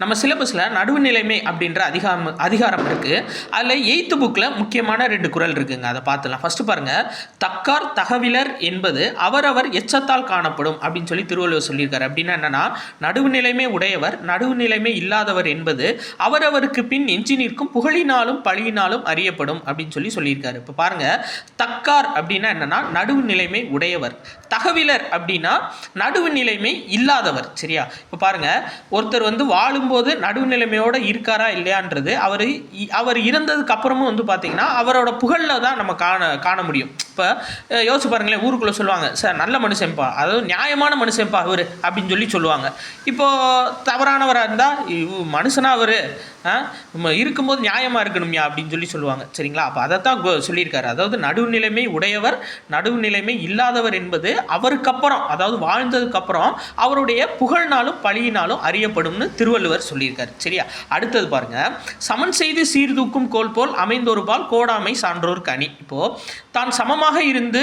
நம்ம சிலபஸில் நடுவுநிலைமை அப்படின்ற அதிகாரம் இருக்குது. அதில் 8th புக்கில் முக்கியமான 2 குறள் இருக்குங்க. அதை பார்த்துலாம். ஃபஸ்ட்டு பாருங்கள், தக்கார் தகவிலர் என்பது அவரவர் எச்சத்தால் காணப்படும் அப்படின்னு சொல்லி திருவள்ளுவர் சொல்லியிருக்காரு. அப்படின்னா என்னென்னா, நடுவுநிலைமை உடையவர் நடுவுநிலைமை இல்லாதவர் என்பது அவரவருக்கு பின் எஞ்சி நிற்கும் புகழினாலும் பழியினாலும் அறியப்படும் அப்படின்னு சொல்லியிருக்காரு. இப்போ பாருங்கள், தக்கார் அப்படின்னா என்னென்னா நடுவுநிலைமை உடையவர், தகவிலர் அப்படின்னா நடுவுநிலைமை இல்லாதவர். சரியா? இப்போ பாருங்கள், ஒருத்தர் வாழும்போது நடுவுநிலைமையோடு இருக்காரா இல்லையான்றது அவர் இறந்ததுக்கு அப்புறமும் பார்த்தீங்கன்னா அவரோட புகழில் தான் நம்ம காண முடியும். இப்போ யோசிச்சு பாருங்களேன், ஊருக்குள்ளே சொல்லுவாங்க, சார் நல்ல மனுஷன்ப்பா, அதாவது நியாயமான மனுஷன்ப்பா அவர் அப்படின்னு சொல்லுவாங்க. இப்போது தவறானவராக இருந்தால் மனுஷனா அவர் இருக்கும்போது நியாயமாக இருக்கணும்யா அப்படின்னு சொல்லுவாங்க. சரிங்களா? அப்போ அதைத்தான் சொல்லியிருக்காரு. அதாவது நடுவுநிலைமை உடையவர் நடுவுநிலைமை இல்லாதவர் என்பது அவருக்கப்புறம், அதாவது வாழ்ந்ததுக்கப்புறம் அவருடைய புகழ்னாலும் பழியினாலும் அறியப்படும்னு திருவள்ளுவர் சொல்லியிருக்காரு. சரியா? அடுத்தது பாருங்க, சமன் செய்து சீர்தூக்கும் கோல் போல் அமைந்தொரு பால் கோடாமை சான்றோர் கனி. இப்போது தான் சமமாக இருந்து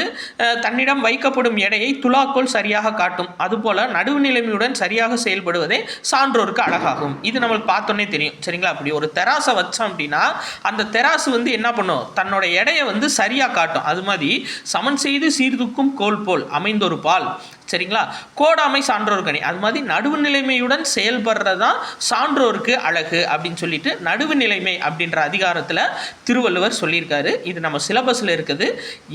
தன்னிடம் வைக்கப்படும் எடையை துலாக்கோல் சரியாக காட்டும். அதுபோல் நடுவுநிலைமையுடன் சரியாக செயல்படுவதே சான்றோருக்கு அழகாகும். இது நம்மளுக்கு பார்த்தோன்னே தெரியும். சரிங்களா? அப்படி ஒரு தெராசை வச்சோம் அப்படின்னா அந்த தெராசு என்ன பண்ணும், தன்னோட எடையை சரியாக காட்டும். அது மாதிரி சமன் செய்து சீர்தூக்கும் கோல் போல் அமைந்தொரு பால், சரிங்களா, கோடாமை சான்றோர் கனி. அது மாதிரி நடுவுநிலைமையுடன் செயல்படுறதான் சான்றோருக்கு அழகு அப்படின்னு சொல்லிட்டு நடுவுநிலைமை அப்படின்ற அதிகாரத்தில் திருவள்ளுவர் சொல்லியிருக்காரு. இது நம்ம சிலபஸில் இருக்குது,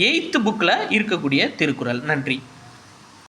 8th புக்கில் இருக்கக்கூடிய திருக்குறள். நன்றி.